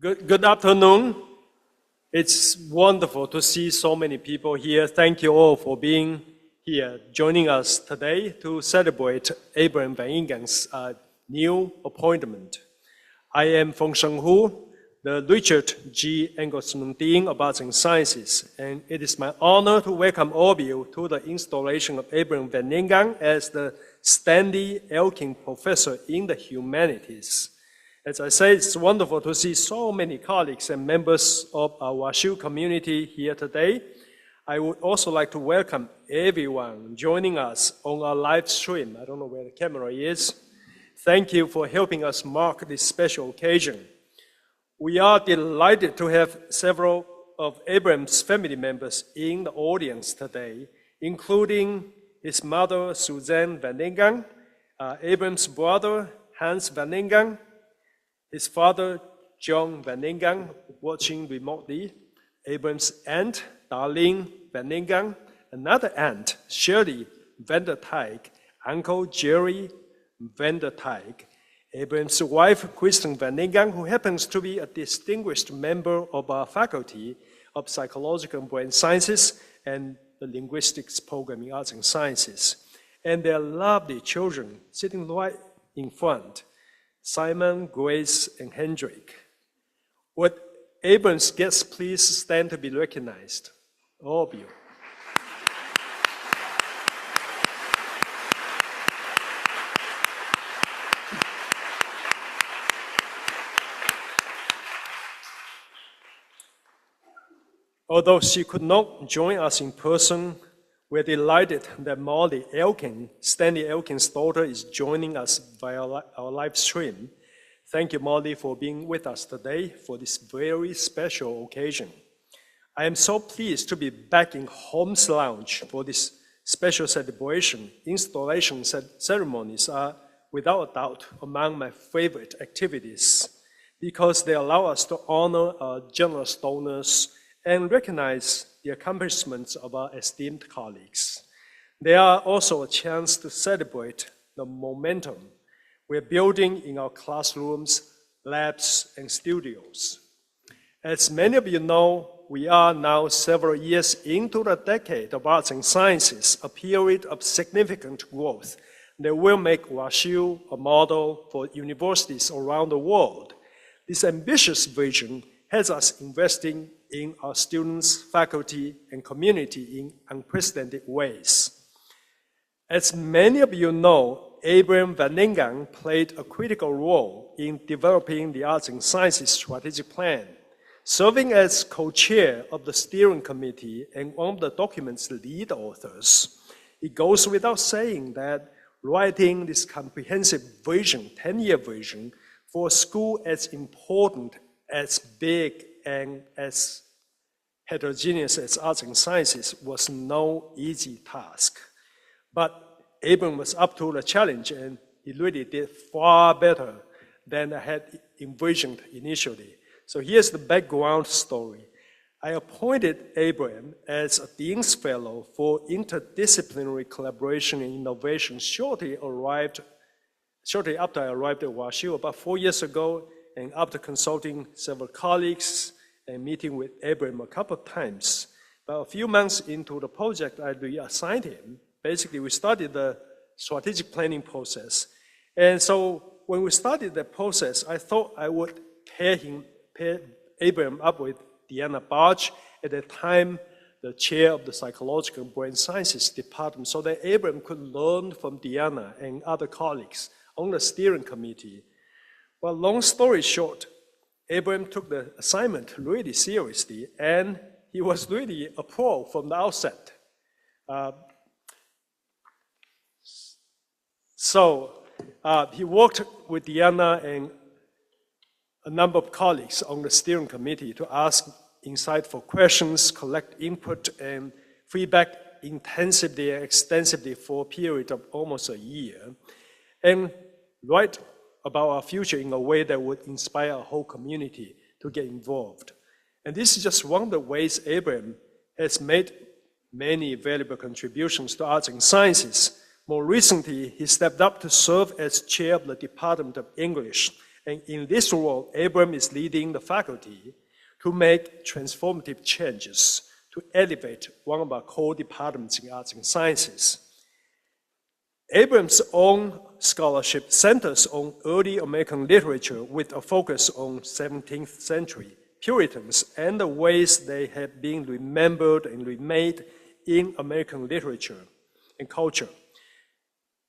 Good afternoon. It's wonderful to see so many people here. Thank you all for being here, joining us today to celebrate Abram Van Engen's new appointment. I am Feng Sheng Hu, the Richard G. Engelsman Dean of Arts and Sciences, and it is my honor to welcome all of you to the installation of Abram Van Engen as the Stanley Elkin Professor in the Humanities. As I say, it's wonderful to see so many colleagues and members of our WashU community here today. I would also like to welcome everyone joining us on our live stream. I don't know where the camera is. Thank you for helping us mark this special occasion. We are delighted to have several of Abram's family members in the audience today, including his mother, Suzanne Van Engen, Abram's brother, Hans Van Engen, his father, John Van Engen, watching remotely, Abram's aunt, Darlene Van Engen, another aunt, Shirley Van der Tijk, Uncle Jerry Van der Tijk, Abram's wife, Kristen Van Engen, who happens to be a distinguished member of our faculty of Psychological and Brain Sciences and the Linguistics program in Arts and Sciences, and their lovely children sitting right in front, Simon, Grace, and Hendrik. Would Abram's guests please stand to be recognized? All of you. Although she could not join us in person, we're delighted that Molly Elkin, Stanley Elkin's daughter, is joining us via our live stream. Thank you, Molly, for being with us today for this very special occasion. I am so pleased to be back in Holmes Lounge for this special celebration. Installation ceremonies are, without a doubt, among my favorite activities because they allow us to honor our generous donors and recognize the accomplishments of our esteemed colleagues. They are also a chance to celebrate the momentum we're building in our classrooms, labs, and studios. As many of you know, we are now several years into the decade of arts and sciences, a period of significant growth that will make WashU a model for universities around the world. This ambitious vision has us investing in our students, faculty, and community in unprecedented ways. As many of you know, Abram Van Engen played a critical role in developing the Arts and Sciences Strategic Plan, serving as co-chair of the steering committee and one of the document's lead authors. It goes without saying that writing this comprehensive vision, 10-year vision, for a school as important, as big, and as heterogeneous as arts and sciences was no easy task. But Abram was up to the challenge, and he really did far better than I had envisioned initially. So here's the background story. I appointed Abram as a Dean's Fellow for Interdisciplinary Collaboration and Innovation shortly after I arrived at WashU about 4 years ago, and after consulting several colleagues and meeting with Abram a couple of times. But a few months into the project, I reassigned him. Basically, we started the strategic planning process. And so when we started the process, I thought I would pair Abram up with Deanna Barge, at the time the chair of the Psychological and Brain Sciences Department, so that Abram could learn from Deanna and other colleagues on the steering committee. Well, long story short, Abram took the assignment really seriously, and he was really a pro from the outset. He worked with Deanna and a number of colleagues on the steering committee to ask insightful questions, collect input and feedback intensively and extensively for a period of almost a year, and write about our future in a way that would inspire our whole community to get involved. And this is just one of the ways Abram has made many valuable contributions to arts and sciences. More recently, he stepped up to serve as chair of the Department of English And in this role, Abram is leading the faculty to make transformative changes to elevate one of our core departments in arts and sciences. Abram's own scholarship centers on early American literature with a focus on 17th century Puritans and the ways they have been remembered and remade in American literature and culture.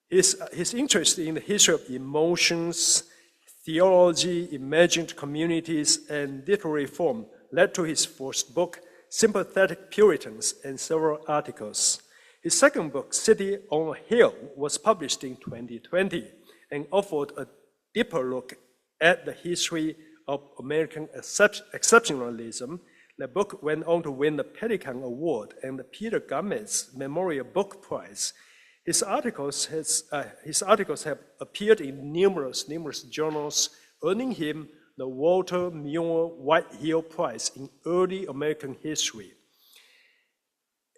His interest in the history of emotions, theology, imagined communities, and literary form led to his first book, Sympathetic Puritans, and several articles. His second book, City on a Hill, was published in 2020 and offered a deeper look at the history of American exceptionalism. The book went on to win the Pelican Award and the Peter Gomez Memorial Book Prize. His articles have appeared in numerous journals, earning him the Walter Muir Whitehill Prize in Early American History.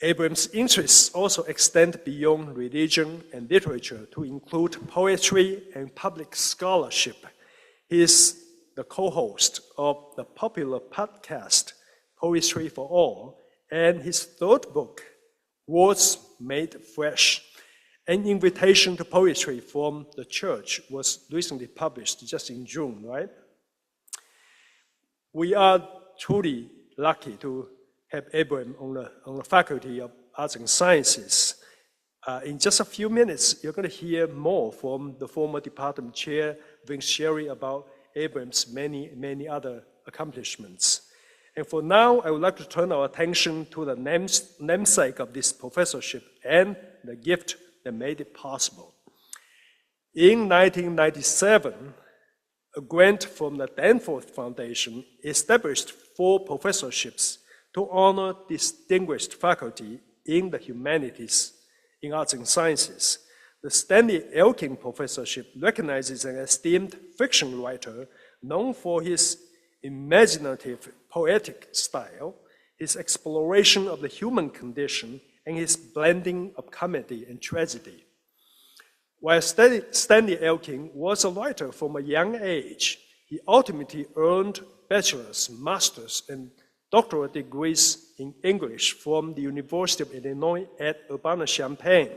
Abram's interests also extend beyond religion and literature to include poetry and public scholarship. He is the co-host of the popular podcast, Poetry for All, and his third book, Words Made Fresh, an invitation to poetry from the church, was recently published just in June, right? We are truly lucky to have Abram on the Faculty of Arts and Sciences. In just a few minutes, you're going to hear more from the former department chair, Vince Sherry, about Abram's many other accomplishments. And for now, I would like to turn our attention to the namesake of this professorship and the gift that made it possible. In 1997, a grant from the Danforth Foundation established 4 professorships to honor distinguished faculty in the humanities, in arts and sciences. The Stanley Elkin Professorship recognizes an esteemed fiction writer known for his imaginative, poetic style, his exploration of the human condition, and his blending of comedy and tragedy. While Stanley Elkin was a writer from a young age, he ultimately earned bachelor's, master's, and doctoral degrees in English from the University of Illinois at Urbana-Champaign.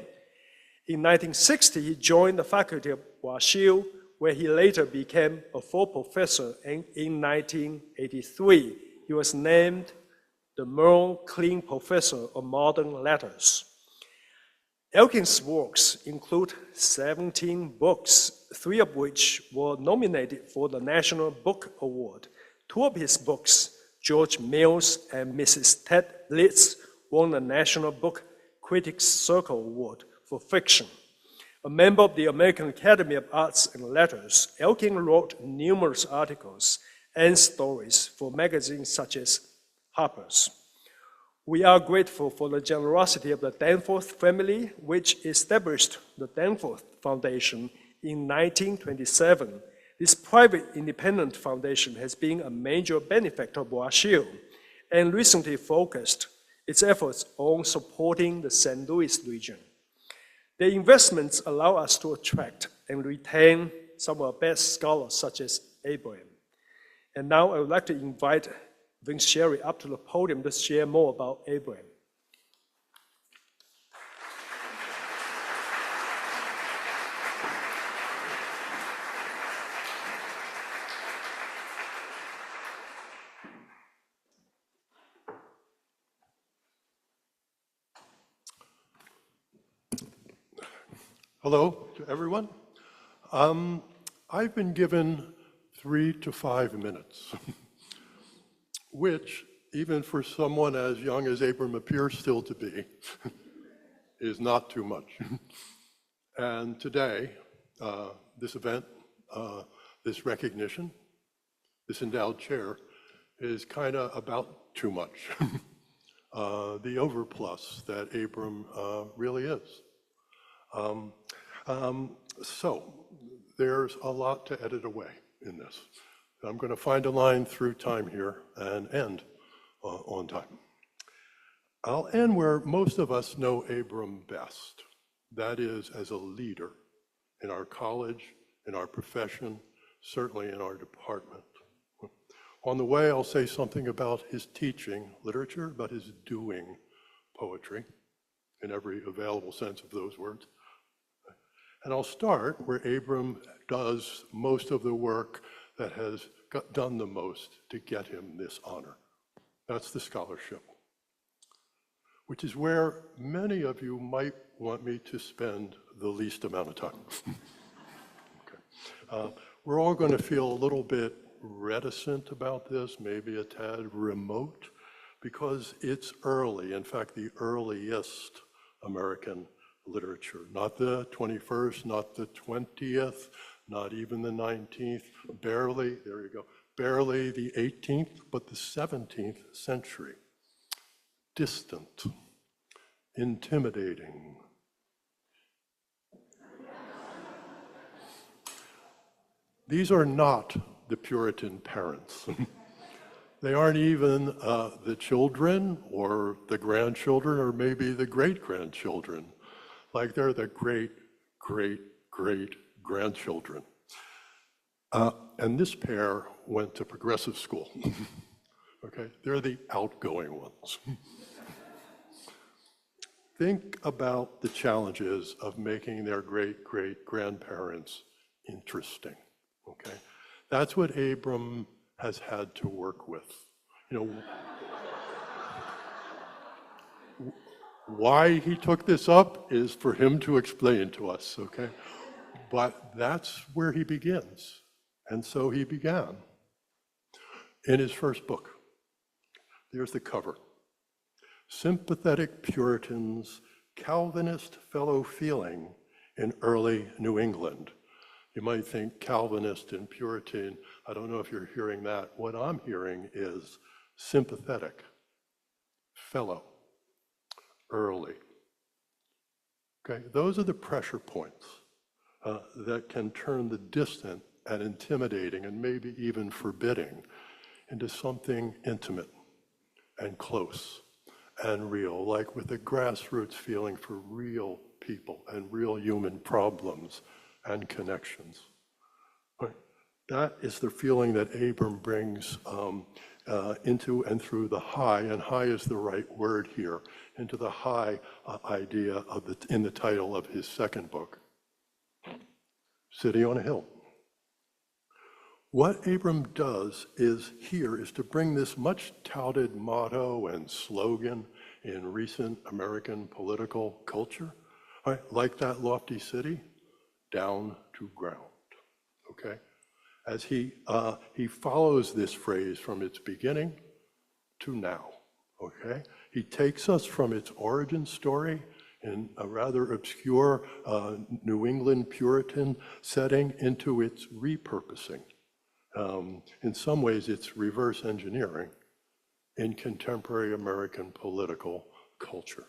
In 1960, he joined the faculty of WashU, where he later became a full professor, and in 1983, he was named the Merle Kling Professor of Modern Letters. Elkin's works include 17 books, 3 of which were nominated for the National Book Award. 2 of his books, George Mills and Mrs. Ted Litz, won the National Book Critics Circle Award for fiction. A member of the American Academy of Arts and Letters, Elkin wrote numerous articles and stories for magazines such as Harper's. We are grateful for the generosity of the Danforth family, which established the Danforth Foundation in 1927. This private independent foundation has been a major benefactor of WashU and recently focused its efforts on supporting the St. Louis region. Their investments allow us to attract and retain some of our best scholars, such as Abram. And now I would like to invite Vince Sherry up to the podium to share more about Abram. Hello to everyone. I've been given 3 to 5 minutes, which, even for someone as young as Abram appears still to be, is not too much. And today, this event, this recognition, this endowed chair, is kind of about too much. The overplus that Abram really is. So there's a lot to edit away in this. I'm going to find a line through time here and end on time. I'll end where most of us know Abram best. That is as a leader in our college, in our profession, certainly in our department. On the way, I'll say something about his teaching literature, about his doing poetry, in every available sense of those words. And I'll start where Abram does most of the work that has done the most to get him this honor. That's the scholarship, which is where many of you might want me to spend the least amount of time. Okay. We're all going to feel a little bit reticent about this, maybe a tad remote, because it's early, in fact, the earliest American literature, not the 21st, not the 20th, not even the 19th, barely, there you go, barely the 18th, but the 17th century. Distant, intimidating. These are not the Puritan parents. They aren't even the children or the grandchildren or maybe the great-grandchildren. Like they're the great-great-great-grandchildren. And this pair went to progressive school. Okay, they're the outgoing ones. Think about the challenges of making their great-great-grandparents interesting. Okay, that's what Abram has had to work with. You know, why he took this up is for him to explain to us, okay? But that's where he begins. And so he began in his first book. There's the cover. Sympathetic Puritans, Calvinist fellow feeling in early New England. You might think Calvinist and Puritan. I don't know if you're hearing that. What I'm hearing is sympathetic, fellow, early. Okay, those are the pressure points that can turn the distant and intimidating and maybe even forbidding into something intimate and close and real, like with a grassroots feeling for real people and real human problems and connections. Right. That is the feeling that Abram brings into and through the high, and high is the right word here, into the high idea of in the title of his second book, City on a Hill. What Abram does is to bring this much touted motto and slogan in recent American political culture, right, like that lofty city, down to ground, okay? As he follows this phrase from its beginning to now, okay? He takes us from its origin story in a rather obscure New England Puritan setting into its repurposing. In some ways, it's reverse engineering in contemporary American political culture,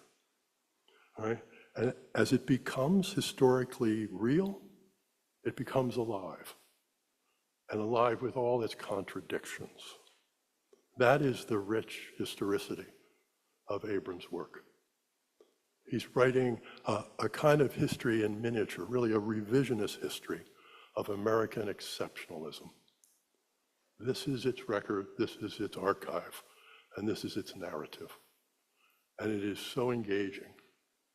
all right? And as it becomes historically real, it becomes alive, and alive with all its contradictions. That is the rich historicity of Abram's work. He's writing a kind of history in miniature, really a revisionist history of American exceptionalism. This is its record, this is its archive, and this is its narrative. And it is so engaging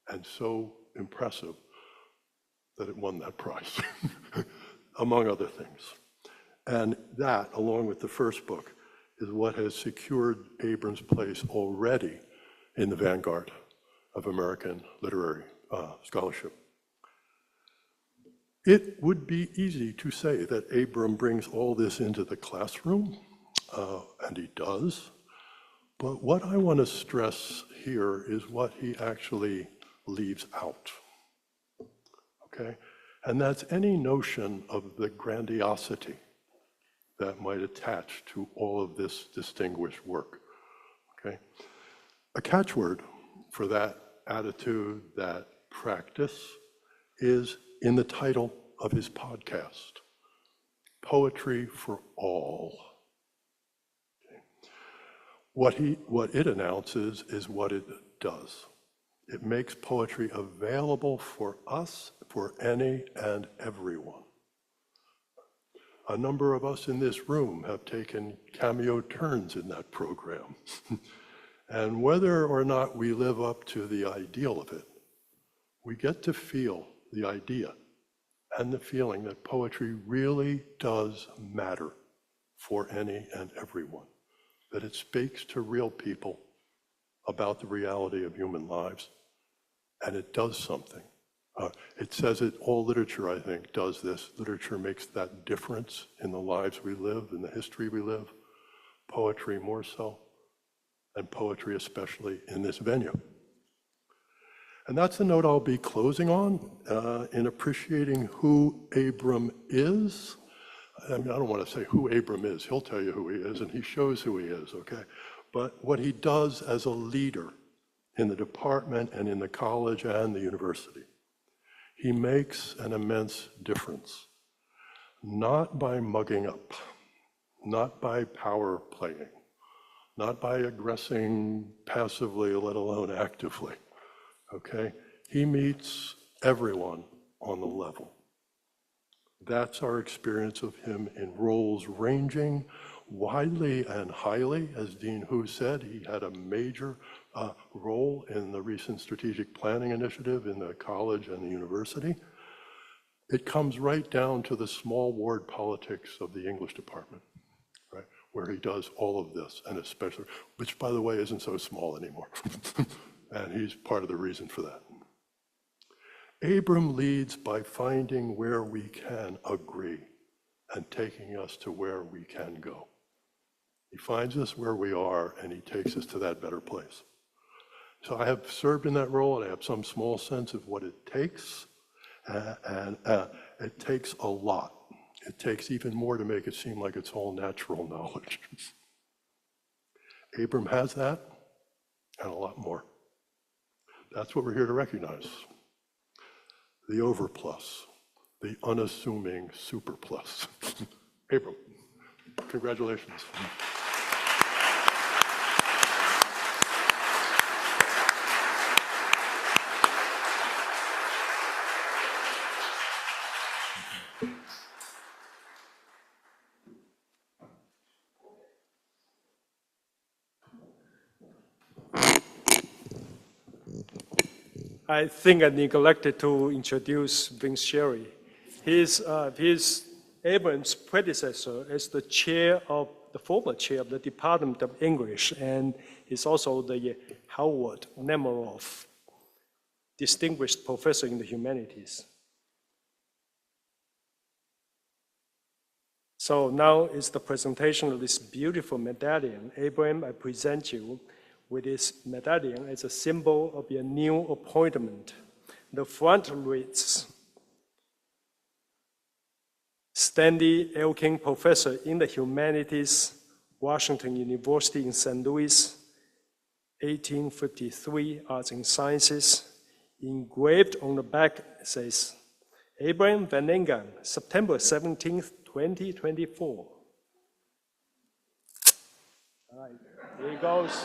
and so impressive that it won that prize, among other things. And that, along with the first book, is what has secured Abram's place already in the vanguard of American literary scholarship. It would be easy to say that Abram brings all this into the classroom, and he does. But what I want to stress here is what he actually leaves out, okay? And that's any notion of the grandiosity that might attach to all of this distinguished work, okay? A catchword for that attitude, that practice, is in the title of his podcast, Poetry for All. Okay. What it announces is what it does. It makes poetry available for us, for any and everyone. A number of us in this room have taken cameo turns in that program. And whether or not we live up to the ideal of it, we get to feel the idea and the feeling that poetry really does matter for any and everyone, that it speaks to real people about the reality of human lives, and it does something. It says it, all literature, I think, does this. Literature makes that difference in the lives we live, in the history we live. Poetry more so, and poetry especially in this venue. And that's the note I'll be closing on, in appreciating who Abram is. I mean, I don't want to say who Abram is. He'll tell you who he is, and he shows who he is, okay? But what he does as a leader in the department and in the college and the university. He makes an immense difference, not by mugging up, not by power playing, not by aggressing passively, let alone actively, okay? He meets everyone on the level. That's our experience of him in roles ranging widely and highly. As Dean Hu said, he had a major role in the recent strategic planning initiative in the college and the university. It comes right down to the small ward politics of the English department, right, where he does all of this, and especially, which by the way isn't so small anymore. And he's part of the reason for that. Abram leads by finding where we can agree and taking us to where we can go. He finds us where we are, and he takes us to that better place. So I have served in that role, and I have some small sense of what it takes, and it takes a lot. It takes even more to make it seem like it's all natural knowledge. Abram has that, and a lot more. That's what we're here to recognize. The overplus, the unassuming superplus. Abram, congratulations. I think I neglected to introduce Vince Sherry. He's Abram's predecessor as the former chair of the Department of English, and he's also the Howard Nemeroff Distinguished Professor in the Humanities. So now is the presentation of this beautiful medallion. Abram, I present you with this medallion as a symbol of your new appointment. The front reads, Stanley Elkin Professor in the Humanities, Washington University in St. Louis, 1853, Arts and Sciences. Engraved on the back says, Abram Van Engen, September 17th, 2024. All right, here he goes.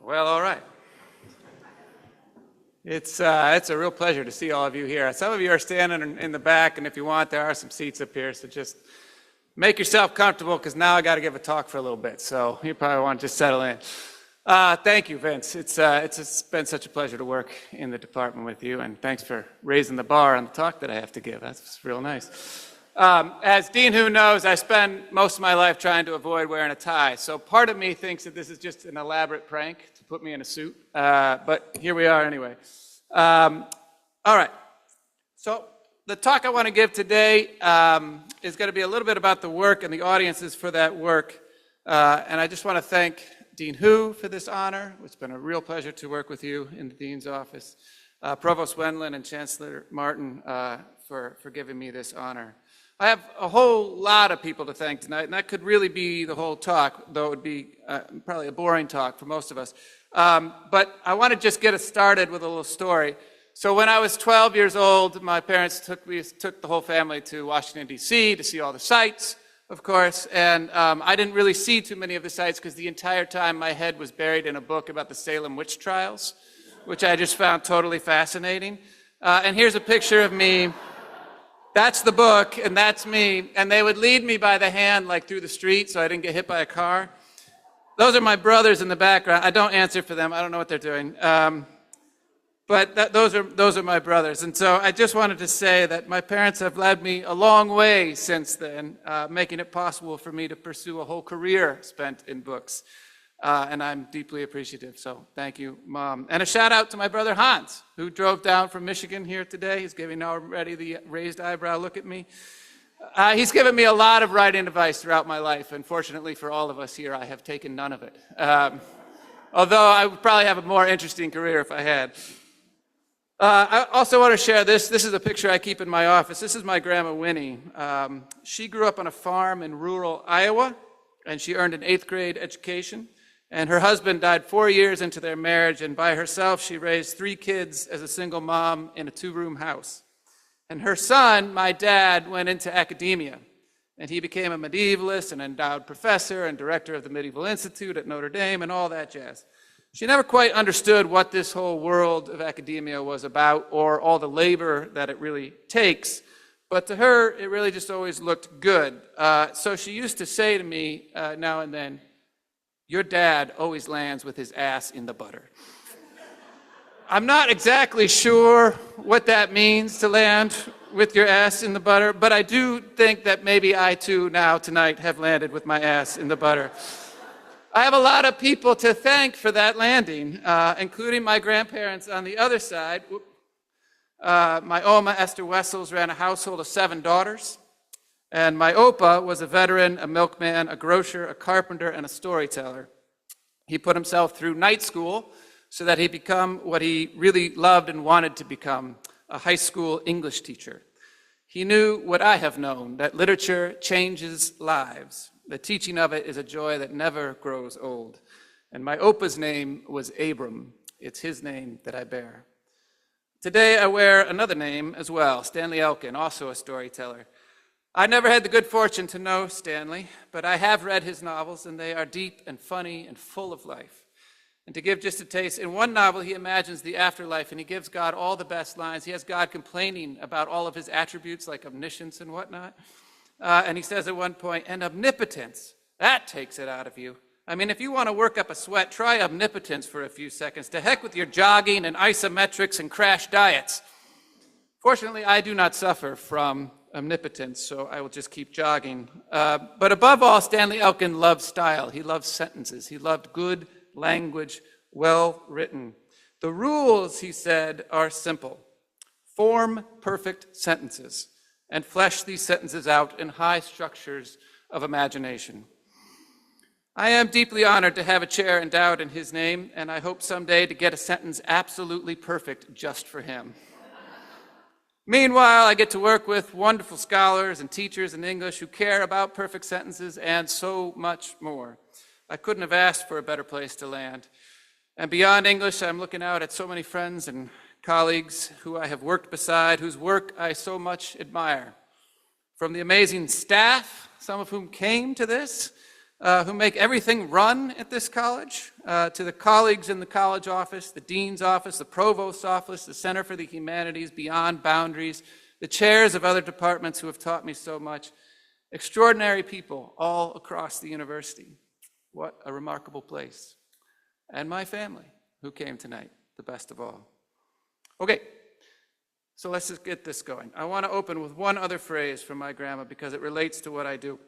Well, all right. It's a real pleasure to see all of you here. Some of you are standing in the back, and if you want, there are some seats up here, so just make yourself comfortable, because now I got to give a talk for a little bit, so you probably want to just settle in. Thank you, Vince. It's been such a pleasure to work in the department with you, and thanks for raising the bar on the talk that I have to give. That's real nice. As Dean Hu knows, I spend most of my life trying to avoid wearing a tie, so part of me thinks that this is just an elaborate prank to put me in a suit, but here we are anyway. All right, so the talk I want to give today is going to be a little bit about the work and the audiences for that work, and I just want to thank Dean Hu for this honor. It's been a real pleasure to work with you in the Dean's office, Provost Wendland and Chancellor Martin for giving me this honor. I have a whole lot of people to thank tonight, and that could really be the whole talk, though it would be probably a boring talk for most of us. But I want to just get us started with a little story. So when I was 12 years old, my parents took the whole family to Washington, D.C. to see all the sights, of course, and I didn't really see too many of the sights because the entire time my head was buried in a book about the Salem witch trials, which I just found totally fascinating. And here's a picture of me. That's the book, and that's me. And they would lead me by the hand, like through the street, so I didn't get hit by a car. Those are my brothers in the background. I don't answer for them. I don't know what they're doing. But those are my brothers. And so I just wanted to say that my parents have led me a long way since then, making it possible for me to pursue a whole career spent in books. And I'm deeply appreciative, so thank you, Mom. And a shout out to my brother Hans, who drove down from Michigan here today. He's giving already the raised eyebrow look at me. He's given me a lot of writing advice throughout my life, and fortunately for all of us here, I have taken none of it. Although I would probably have a more interesting career if I had. I also want to share this. This is a picture I keep in my office. This is my grandma Winnie. She grew up on a farm in rural Iowa, and she earned an 8th grade education. And her husband died 4 years into their marriage, and by herself, she raised 3 kids as a single mom in a 2-room house. And her son, my dad, went into academia, and he became a medievalist, an endowed professor, and director of the Medieval Institute at Notre Dame, and all that jazz. She never quite understood what this whole world of academia was about, or all the labor that it really takes, but to her, it really just always looked good. So she used to say to me now and then, "Your dad always lands with his ass in the butter." I'm not exactly sure what that means, to land with your ass in the butter, but I do think that maybe I too now tonight have landed with my ass in the butter. I have a lot of people to thank for that landing, including my grandparents on the other side. My Oma, Esther Wessels, ran a household of 7 daughters. And my Opa was a veteran, a milkman, a grocer, a carpenter, and a storyteller. He put himself through night school so that he'd become what he really loved and wanted to become, a high school English teacher. He knew what I have known, that literature changes lives. The teaching of it is a joy that never grows old. And my Opa's name was Abram. It's his name that I bear. Today I wear another name as well, Stanley Elkin, also a storyteller. I never had the good fortune to know Stanley, but I have read his novels, and they are deep and funny and full of life. And to give just a taste, in one novel he imagines the afterlife, and he gives God all the best lines. He has God complaining about all of his attributes like omniscience and whatnot. And he says at one point, "And omnipotence, that takes it out of you. I mean, if you want to work up a sweat, try omnipotence for a few seconds. To heck with your jogging and isometrics and crash diets." Fortunately, I do not suffer from omnipotence, so I will just keep jogging. But above all, Stanley Elkin loved style. He loved sentences. He loved good language, well written. The rules, he said, are simple. Form perfect sentences and flesh these sentences out in high structures of imagination. I am deeply honored to have a chair endowed in his name, and I hope someday to get a sentence absolutely perfect just for him. Meanwhile, I get to work with wonderful scholars and teachers in English who care about perfect sentences and so much more. I couldn't have asked for a better place to land. And beyond English, I'm looking out at so many friends and colleagues who I have worked beside, whose work I so much admire. From the amazing staff, some of whom came to this, who make everything run at this college, to the colleagues in the college office, the dean's office, the provost's office, the Center for the Humanities, Beyond Boundaries, the chairs of other departments who have taught me so much. Extraordinary people all across the university. What a remarkable place. And my family, who came tonight, the best of all. Okay, so let's just get this going. I want to open with one other phrase from my grandma because it relates to what I do.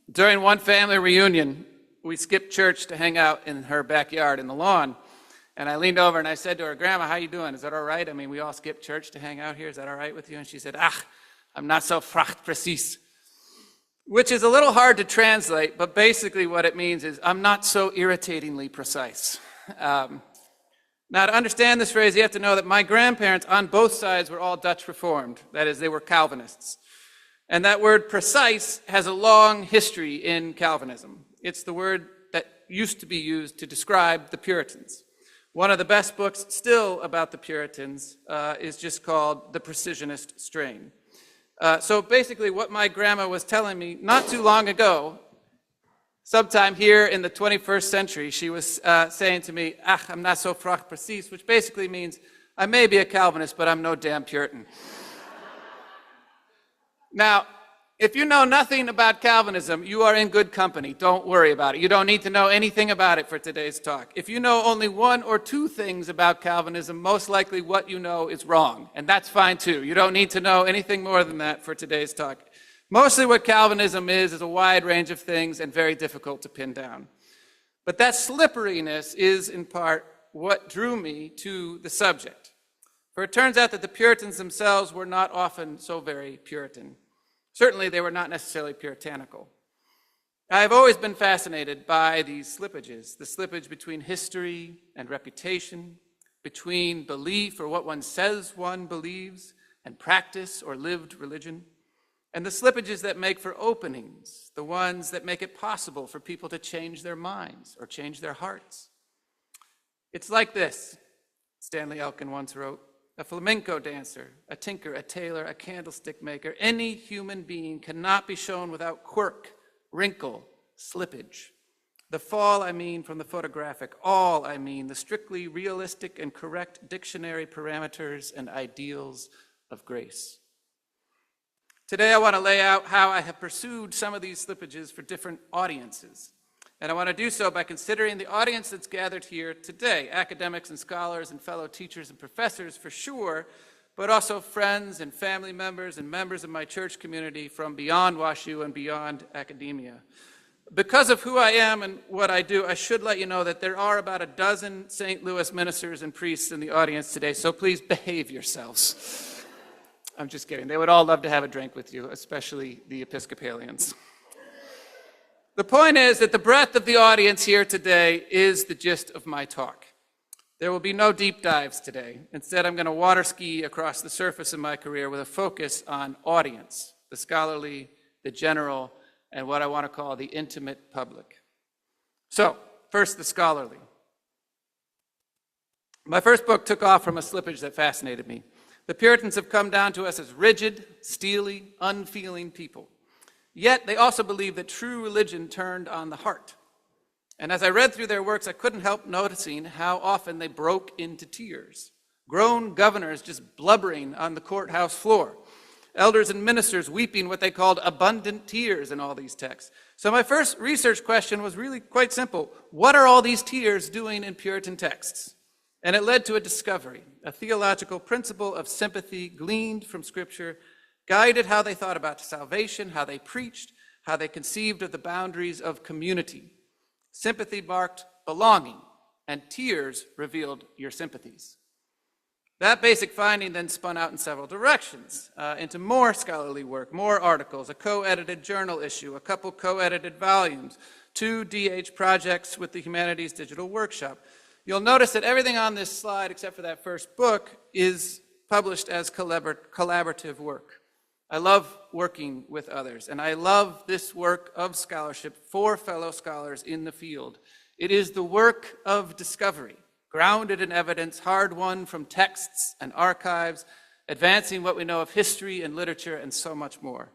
During one family reunion, we skipped church to hang out in her backyard in the lawn. And I leaned over and I said to her, "Grandma, how you doing? Is that all right? I mean, we all skipped church to hang out here. Is that all right with you?" And she said, "I'm not so fracht precies." Which is a little hard to translate, but basically what it means is, I'm not so irritatingly precise. Now, to understand this phrase, you have to know that my grandparents on both sides were all Dutch Reformed. That is, they were Calvinists. And that word precise has a long history in Calvinism. It's the word that used to be used to describe the Puritans. One of the best books still about the Puritans is just called The Precisionist Strain. So basically what my grandma was telling me not too long ago, sometime here in the 21st century, she was saying to me, I'm not so frach precies, which basically means I may be a Calvinist, but I'm no damn Puritan. Now, if you know nothing about Calvinism, you are in good company. Don't worry about it. You don't need to know anything about it for today's talk. If you know only one or two things about Calvinism, most likely what you know is wrong, and that's fine too. You don't need to know anything more than that for today's talk. Mostly what Calvinism is a wide range of things and very difficult to pin down. But that slipperiness is in part what drew me to the subject. For it turns out that the Puritans themselves were not often so very Puritan. Certainly, they were not necessarily puritanical. I've always been fascinated by these slippages, the slippage between history and reputation, between belief or what one says one believes, and practice or lived religion, and the slippages that make for openings, the ones that make it possible for people to change their minds or change their hearts. It's like this, Stanley Elkin once wrote. A flamenco dancer, a tinker, a tailor, a candlestick maker, any human being cannot be shown without quirk, wrinkle, slippage. The fall, I mean, from the photographic. All, I mean, the strictly realistic and correct dictionary parameters and ideals of grace. Today, I want to lay out how I have pursued some of these slippages for different audiences. And I want to do so by considering the audience that's gathered here today, academics and scholars and fellow teachers and professors for sure, but also friends and family members and members of my church community from beyond WashU and beyond academia. Because of who I am and what I do, I should let you know that there are about a dozen St. Louis ministers and priests in the audience today, so please behave yourselves. I'm just kidding. They would all love to have a drink with you, especially the Episcopalians. The point is that the breadth of the audience here today is the gist of my talk. There will be no deep dives today. Instead, I'm going to water ski across the surface of my career with a focus on audience, the scholarly, the general, and what I want to call the intimate public. So, first, the scholarly. My first book took off from a slippage that fascinated me. The Puritans have come down to us as rigid, steely, unfeeling people. Yet they also believed that true religion turned on the heart. And as I read through their works, I couldn't help noticing how often they broke into tears. Grown governors just blubbering on the courthouse floor. Elders and ministers weeping what they called abundant tears in all these texts. So my first research question was really quite simple. What are all these tears doing in Puritan texts? And it led to a discovery, a theological principle of sympathy gleaned from Scripture, guided how they thought about salvation, how they preached, how they conceived of the boundaries of community. Sympathy marked belonging, and tears revealed your sympathies. That basic finding then spun out in several directions, into more scholarly work, more articles, a co-edited journal issue, a couple co-edited volumes, 2 DH projects with the Humanities Digital Workshop. You'll notice that everything on this slide, except for that first book, is published as collaborative work. I love working with others, and I love this work of scholarship for fellow scholars in the field. It is the work of discovery, grounded in evidence, hard-won from texts and archives, advancing what we know of history and literature and so much more.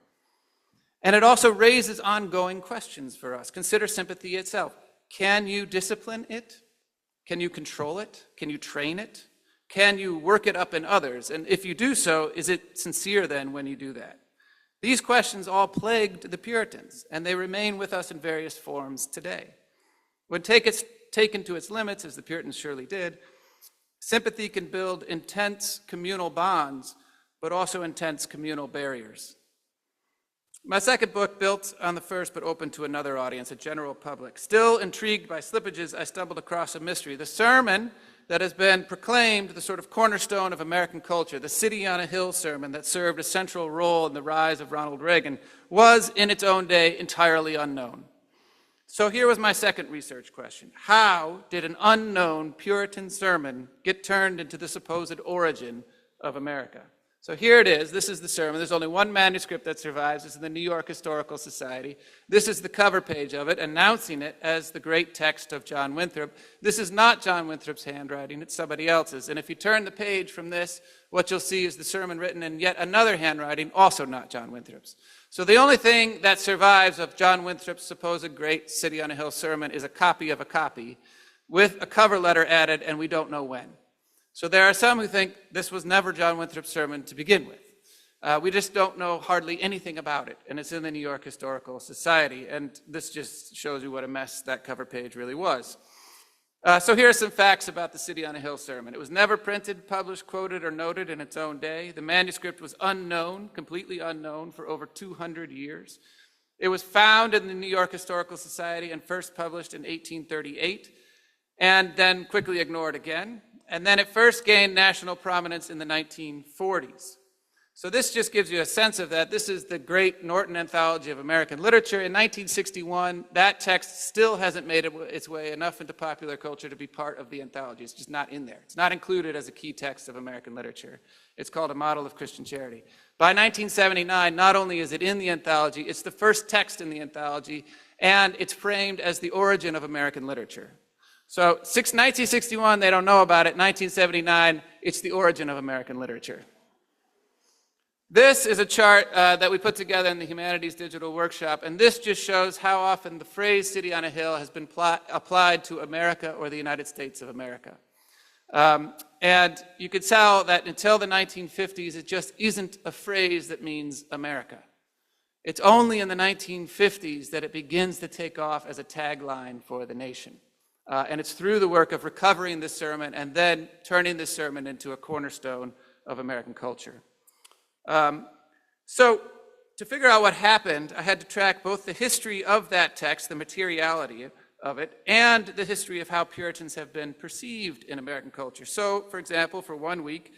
And it also raises ongoing questions for us. Consider sympathy itself. Can you discipline it? Can you control it? Can you train it? Can you work it up in others? And if you do so, is it sincere then when you do that? These questions all plagued the Puritans, and they remain with us in various forms today. When taken to its limits, as the Puritans surely did, sympathy can build intense communal bonds, but also intense communal barriers. My second book built on the first, but open to another audience, a general public. Still intrigued by slippages, I stumbled across a mystery. The sermon that has been proclaimed the sort of cornerstone of American culture, the City on a Hill sermon that served a central role in the rise of Ronald Reagan, was in its own day entirely unknown. So here was my second research question. How did an unknown Puritan sermon get turned into the supposed origin of America? So here it is. This is the sermon. There's only one manuscript that survives. It's in the New York Historical Society. This is the cover page of it, announcing it as the great text of John Winthrop. This is not John Winthrop's handwriting. It's somebody else's. And if you turn the page from this, what you'll see is the sermon written in yet another handwriting, also not John Winthrop's. So the only thing that survives of John Winthrop's supposed great City on a Hill sermon is a copy of a copy with a cover letter added, and we don't know when. So there are some who think this was never John Winthrop's sermon to begin with. We just don't know hardly anything about it, and it's in the New York Historical Society, and this just shows you what a mess that cover page really was. So here are some facts about the City on a Hill sermon. It was never printed, published, quoted, or noted in its own day. The manuscript was unknown, completely unknown, for over 200 years. It was found in the New York Historical Society and first published in 1838, and then quickly ignored again. And then it first gained national prominence in the 1940s. So this just gives you a sense of that. This is the great Norton Anthology of American Literature. In 1961, that text still hasn't made its way enough into popular culture to be part of the anthology. It's just not in there. It's not included as a key text of American literature. It's called A Model of Christian Charity. By 1979, not only is it in the anthology, it's the first text in the anthology, and it's framed as the origin of American literature. So 1961, they don't know about it. 1979, it's the origin of American literature. This is a chart that we put together in the Humanities Digital Workshop, and this just shows how often the phrase City on a Hill has been applied to America or the United States of America. And you could tell that until the 1950s, it just isn't a phrase that means America. It's only in the 1950s that it begins to take off as a tagline for the nation. And it's through the work of recovering this sermon and then turning this sermon into a cornerstone of American culture. So to figure out what happened, I had to track both the history of that text, the materiality of it, and the history of how Puritans have been perceived in American culture. So, for example, for 1 week,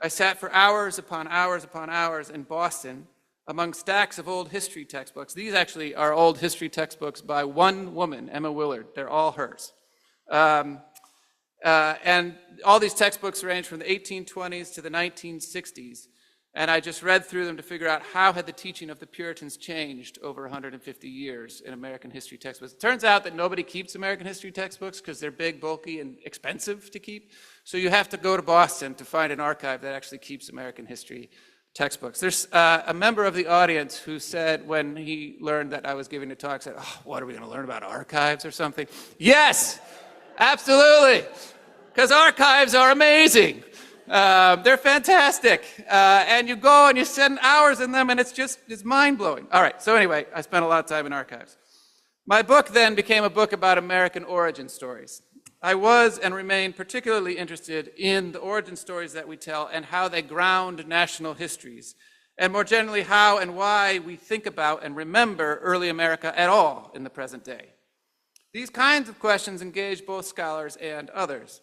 I sat for hours upon hours upon hours in Boston among stacks of old history textbooks. These actually are old history textbooks by one woman, Emma Willard. They're all hers. And all these textbooks range from the 1820s to the 1960s. And I just read through them to figure out how had the teaching of the Puritans changed over 150 years in American history textbooks. It turns out that nobody keeps American history textbooks because they're big, bulky, and expensive to keep. So you have to go to Boston to find an archive that actually keeps American history textbooks. There's a member of the audience who said, when he learned that I was giving a talk, said, "Oh, what are we going to learn about archives or something?" Yes, absolutely, because archives are amazing. They're fantastic. And you go and you spend hours in them, and it's mind-blowing. All right, so anyway, I spent a lot of time in archives. My book then became a book about American origin stories. I was and remain particularly interested in the origin stories that we tell and how they ground national histories, and more generally, how and why we think about and remember early America at all in the present day. These kinds of questions engage both scholars and others.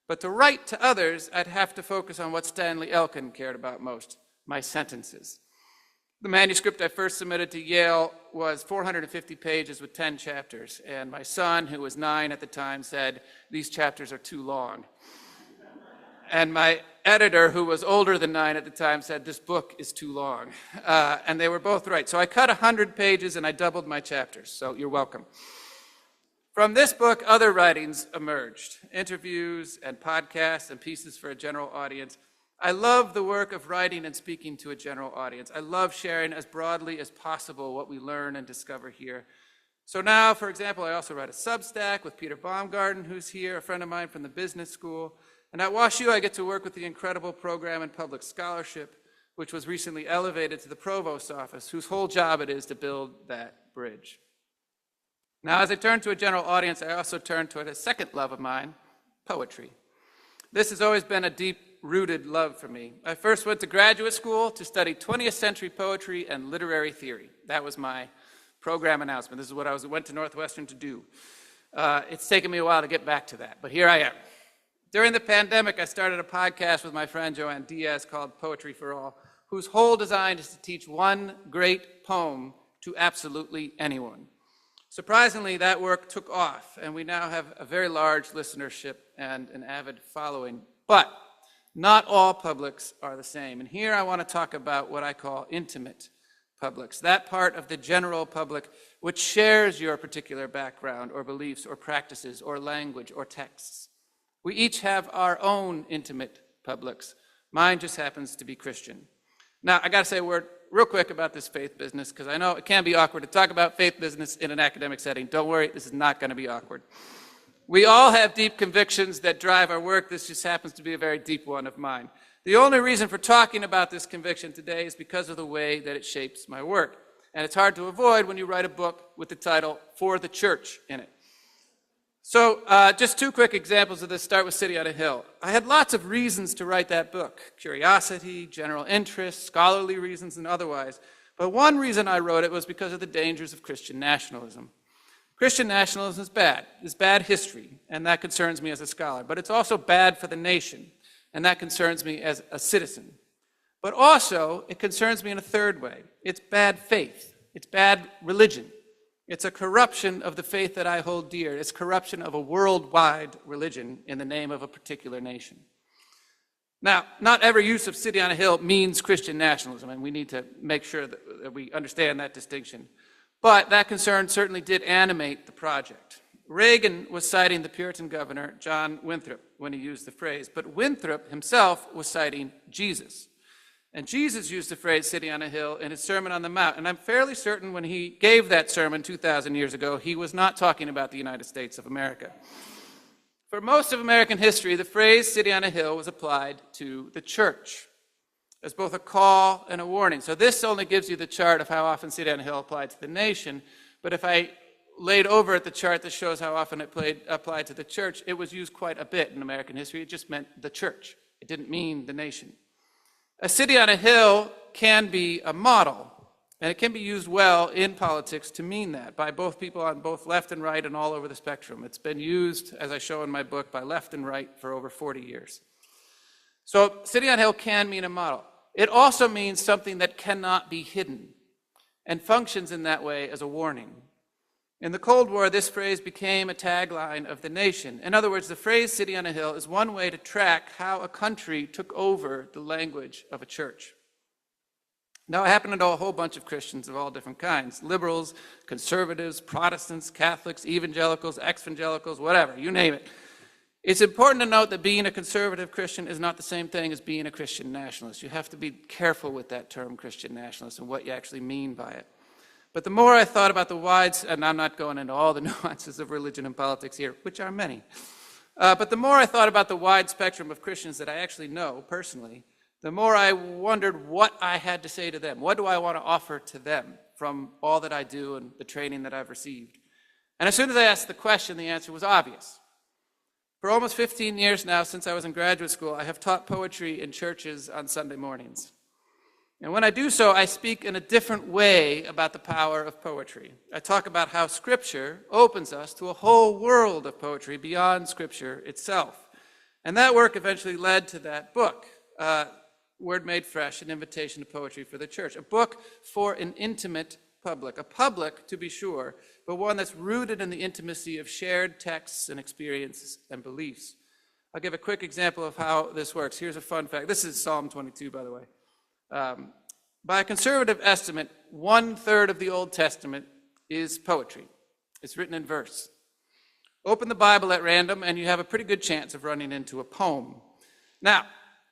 But to write to others, I'd have to focus on what Stanley Elkin cared about most, my sentences. The manuscript I first submitted to Yale was 450 pages with 10 chapters, and my son, who was 9 at the time, said, "These chapters are too long." And my editor, who was older than 9 at the time, said, "This book is too long." And they were both right. So I cut 100 pages and I doubled my chapters, so you're welcome. From this book, other writings emerged, interviews and podcasts and pieces for a general audience. I love the work of writing and speaking to a general audience. I love sharing as broadly as possible what we learn and discover here. So now, for example, I also write a Substack with Peter Baumgarten, who's here, a friend of mine from the business school. And at WashU, I get to work with the incredible program in public scholarship, which was recently elevated to the provost's office, whose whole job it is to build that bridge. Now, as I turn to a general audience, I also turn to a second love of mine, poetry. This has always been a deep-rooted love for me. I first went to graduate school to study 20th century poetry and literary theory. That was my program announcement. This is what I went to Northwestern to do. It's taken me a while to get back to that, but here I am. During the pandemic, I started a podcast with my friend Joanne Diaz called Poetry for All, whose whole design is to teach one great poem to absolutely anyone. Surprisingly, that work took off, and we now have a very large listenership and an avid following. But Not all publics are the same. And here I want to talk about what I call intimate publics, that part of the general public which shares your particular background or beliefs or practices or language or texts. We each have our own intimate publics. Mine just happens to be Christian. Now, I got to say a word real quick about this faith business, because I know it can be awkward to talk about faith business in an academic setting. Don't worry, this is not going to be awkward. We all have deep convictions that drive our work. This just happens to be a very deep one of mine. The only reason for talking about this conviction today is because of the way that it shapes my work. And it's hard to avoid when you write a book with the title "For the Church" in it. So just two quick examples of this. Start with City on a Hill. I had lots of reasons to write that book: curiosity, general interest, scholarly reasons, and otherwise. But one reason I wrote it was because of the dangers of Christian nationalism. Christian nationalism is bad. It's bad history, and that concerns me as a scholar. But it's also bad for the nation, and that concerns me as a citizen. But also, it concerns me in a third way. It's bad faith. It's bad religion. It's a corruption of the faith that I hold dear. It's corruption of a worldwide religion in the name of a particular nation. Now, not every use of City on a Hill means Christian nationalism, and we need to make sure that we understand that distinction. But that concern certainly did animate the project. Reagan was citing the Puritan governor, John Winthrop, when he used the phrase, but Winthrop himself was citing Jesus. And Jesus used the phrase City on a Hill in his Sermon on the Mount. And I'm fairly certain when he gave that sermon 2,000 years ago, he was not talking about the United States of America. For most of American history, the phrase City on a Hill was applied to the church as both a call and a warning. So this only gives you the chart of how often City on a Hill applied to the nation. But if I laid over it the chart that shows how often it applied to the church, it was used quite a bit in American history. It just meant the church. It didn't mean the nation. A city on a hill can be a model, and it can be used well in politics to mean that by both people on both left and right and all over the spectrum. It's been used, as I show in my book, by left and right for over 40 years. So city on a hill can mean a model. It also means something that cannot be hidden and functions in that way as a warning. In the Cold War, this phrase became a tagline of the nation. In other words, the phrase City on a Hill is one way to track how a country took over the language of a church. Now, it happened to know a whole bunch of Christians of all different kinds: liberals, conservatives, Protestants, Catholics, evangelicals, ex-evangelicals, whatever, you name it. It's important to note that being a conservative Christian is not the same thing as being a Christian nationalist. You have to be careful with that term, Christian nationalist, and what you actually mean by it. But the more I thought about and I'm not going into all the nuances of religion and politics here, which are many, but the more I thought about the wide spectrum of Christians that I actually know personally, the more I wondered what I had to say to them. What do I want to offer to them from all that I do and the training that I've received? And as soon as I asked the question, the answer was obvious. For almost 15 years now, since I was in graduate school, I have taught poetry in churches on Sunday mornings. And when I do so, I speak in a different way about the power of poetry. I talk about how Scripture opens us to a whole world of poetry beyond Scripture itself. And that work eventually led to that book, Word Made Fresh, An Invitation to Poetry for the Church, a book for an intimate public, a public, to be sure, but one that's rooted in the intimacy of shared texts and experiences and beliefs. I'll give a quick example of how this works. Here's a fun fact. This is Psalm 22, by the way. By a conservative estimate, 1/3 of the Old Testament is poetry. It's written in verse. Open the Bible at random, and you have a pretty good chance of running into a poem. Now,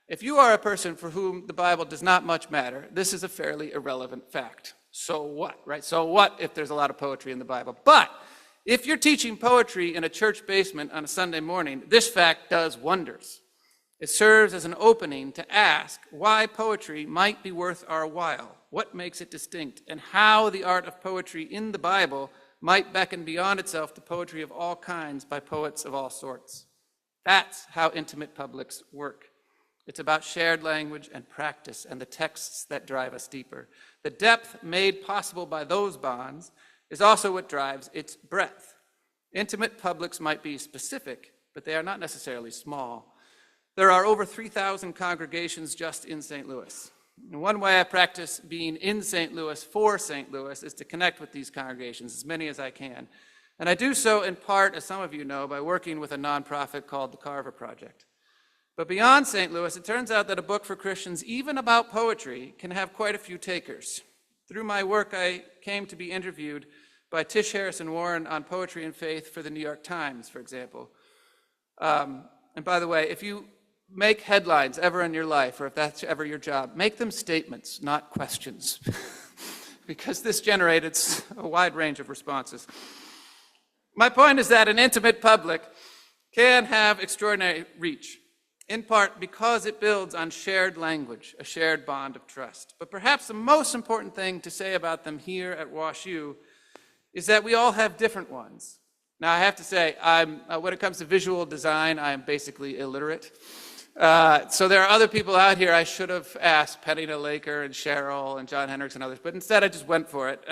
if you are a person for whom the Bible does not much matter, this is a fairly irrelevant fact. So what, right? So what if there's a lot of poetry in the Bible? But if you're teaching poetry in a church basement on a Sunday morning, this fact does wonders. It serves as an opening to ask why poetry might be worth our while, what makes it distinct, and how the art of poetry in the Bible might beckon beyond itself to poetry of all kinds by poets of all sorts. That's how intimate publics work. It's about shared language and practice and the texts that drive us deeper. The depth made possible by those bonds is also what drives its breadth. Intimate publics might be specific, but they are not necessarily small. There are over 3,000 congregations just in St. Louis. And one way I practice being in St. Louis for St. Louis is to connect with these congregations, as many as I can. And I do so in part, as some of you know, by working with a nonprofit called the Carver Project. But beyond St. Louis, it turns out that a book for Christians, even about poetry, can have quite a few takers. Through my work, I came to be interviewed by Tish Harrison Warren on poetry and faith for the New York Times, for example. And by the way, if you make headlines ever in your life, or if that's ever your job, make them statements, not questions, because this generated a wide range of responses. My point is that an intimate public can have extraordinary reach, in part because it builds on shared language, a shared bond of trust. But perhaps the most important thing to say about them here at WashU is that we all have different ones. Now, I have to say, when it comes to visual design, I am basically illiterate. So there are other people out here I should have asked, Penina Laker and Cheryl and John Hendricks and others, but instead I just went for it.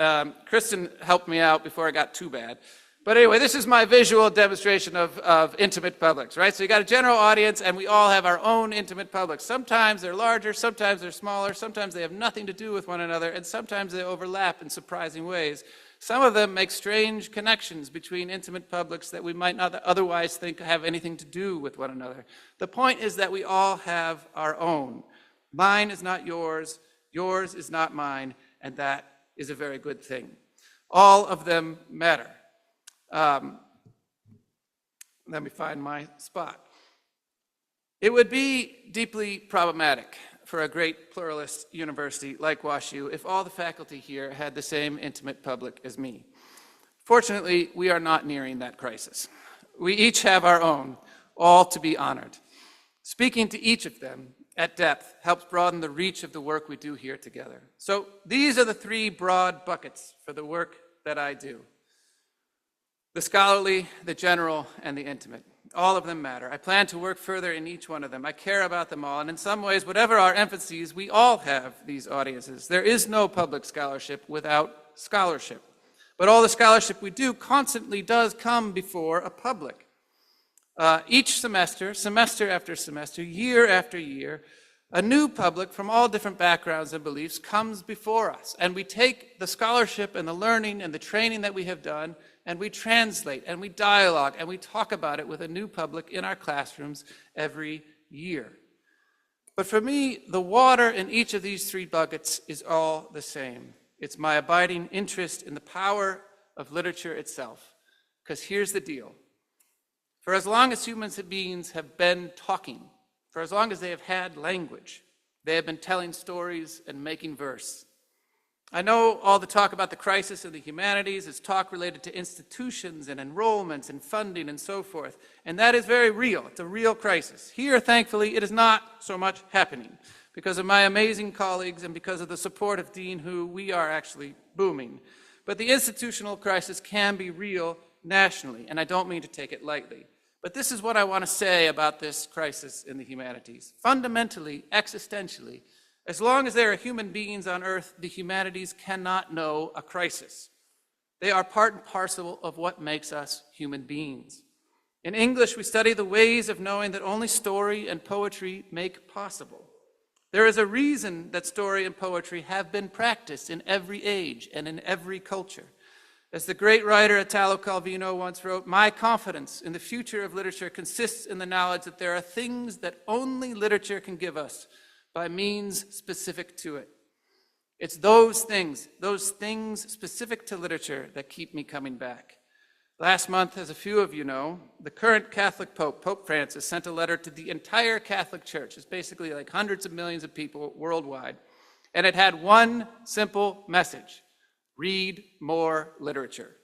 Kristen helped me out before it got too bad. But anyway, this is my visual demonstration of intimate publics, right? So you got a general audience, and we all have our own intimate publics. Sometimes they're larger, sometimes they're smaller, sometimes they have nothing to do with one another, and sometimes they overlap in surprising ways. Some of them make strange connections between intimate publics that we might not otherwise think have anything to do with one another. The point is that we all have our own. Mine is not yours, yours is not mine, and that is a very good thing. All of them matter. Let me find my spot. It would be deeply problematic for a great pluralist university like WashU if all the faculty here had the same intimate public as me. Fortunately, we are not nearing that crisis. We each have our own, all to be honored. Speaking to each of them at depth helps broaden the reach of the work we do here together. So these are the three broad buckets for the work that I do: the scholarly, the general, and the intimate. All of them matter. I plan to work further in each one of them. I care about them all, and in some ways, whatever our emphases, we all have these audiences. There is no public scholarship without scholarship. But all the scholarship we do constantly does come before a public. Each semester, semester after semester, year after year, a new public from all different backgrounds and beliefs comes before us, and we take the scholarship and the learning and the training that we have done, and we translate, and we dialogue, and we talk about it with a new public in our classrooms every year. But for me, the water in each of these three buckets is all the same. It's my abiding interest in the power of literature itself. Because here's the deal. For as long as human beings have been talking, for as long as they have had language, they have been telling stories and making verse. I know all the talk about the crisis in the humanities is talk related to institutions and enrollments and funding and so forth, and that is very real. It's a real crisis. Here, thankfully, it is not so much happening. Because of my amazing colleagues and because of the support of Dean Hu, we are actually booming. But the institutional crisis can be real nationally, and I don't mean to take it lightly. But this is what I want to say about this crisis in the humanities. Fundamentally, existentially, as long as there are human beings on earth, the humanities cannot know a crisis. They are part and parcel of what makes us human beings. In English, we study the ways of knowing that only story and poetry make possible. There is a reason that story and poetry have been practiced in every age and in every culture. As the great writer Italo Calvino once wrote, "My confidence in the future of literature consists in the knowledge that there are things that only literature can give us by means specific to it." It's those things specific to literature that keep me coming back. Last month, as a few of you know, the current Catholic Pope, Pope Francis, sent a letter to the entire Catholic Church. It's basically like hundreds of millions of people worldwide. And it had one simple message: read more literature.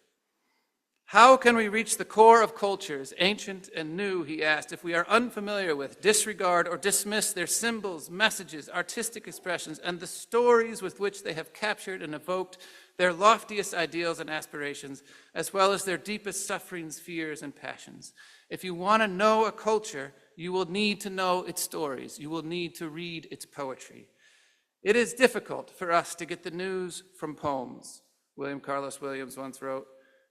How can we reach the core of cultures, ancient and new, he asked, if we are unfamiliar with, disregard, or dismiss their symbols, messages, artistic expressions, and the stories with which they have captured and evoked their loftiest ideals and aspirations, as well as their deepest sufferings, fears, and passions? If you want to know a culture, you will need to know its stories. You will need to read its poetry. It is difficult for us to get the news from poems, William Carlos Williams once wrote.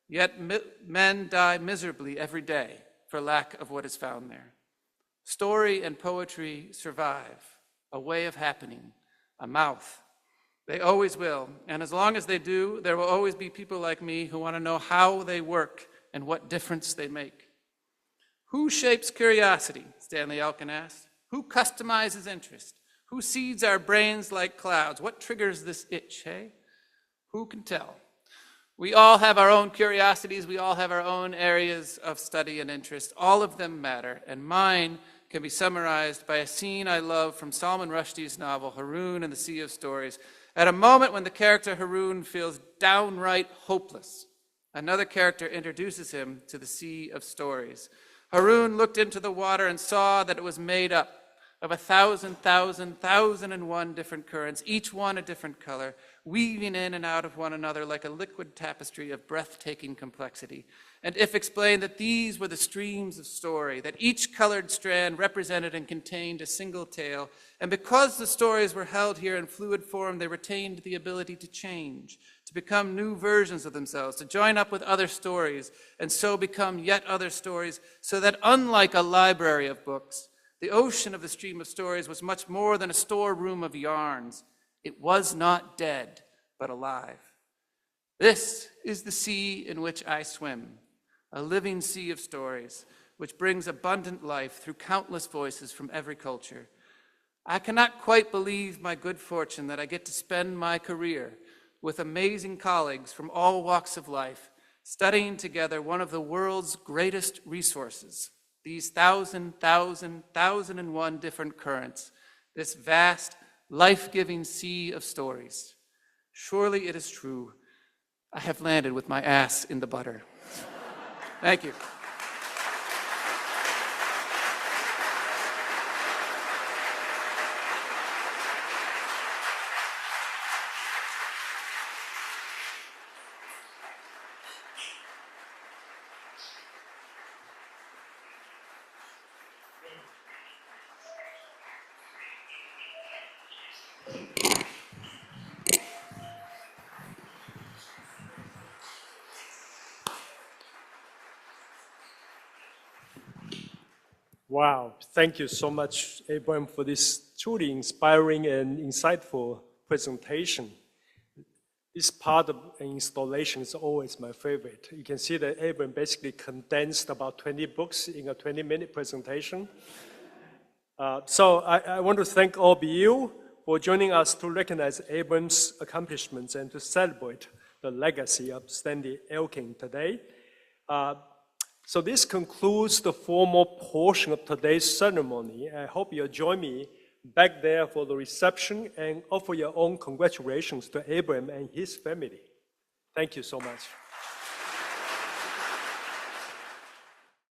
Yet men die miserably every day for lack of what is found there. Story and poetry survive, a way of happening, a mouth. They always will, and as long as they do, there will always be people like me who want to know how they work and what difference they make. Who shapes curiosity? Stanley Elkin asked. Who customizes interest? Who seeds our brains like clouds? What triggers this itch, hey? Who can tell? We all have our own curiosities. We all have our own areas of study and interest. All of them matter, and mine can be summarized by a scene I love from Salman Rushdie's novel, Haroun and the Sea of Stories. At a moment when the character Haroun feels downright hopeless, another character introduces him to the Sea of Stories. Haroun looked into the water and saw that it was made up of 1,000,000,001 different currents, each one a different color, weaving in and out of one another like a liquid tapestry of breathtaking complexity. And if explained that these were the streams of story, that each colored strand represented and contained a single tale, and because the stories were held here in fluid form, they retained the ability to change, to become new versions of themselves, to join up with other stories, and so become yet other stories, so that unlike a library of books, the ocean of the stream of stories was much more than a storeroom of yarns. It was not dead, but alive. This is the sea in which I swim, a living sea of stories, which brings abundant life through countless voices from every culture. I cannot quite believe my good fortune that I get to spend my career with amazing colleagues from all walks of life, studying together one of the world's greatest resources, these 1,000,001 different currents, this vast, life-giving sea of stories. Surely it is true. I have landed with my ass in the butter. Thank you. Wow, thank you so much, Abram, for this truly inspiring and insightful presentation. This part of an installation is always my favorite. You can see that Abram basically condensed about 20 books in a 20-minute presentation. So I want to thank all of you for joining us to recognize Abram's accomplishments and to celebrate the legacy of Stanley Elkin today. So this concludes the formal portion of today's ceremony. I hope you'll join me back there for the reception and offer your own congratulations to Abram and his family. Thank you so much.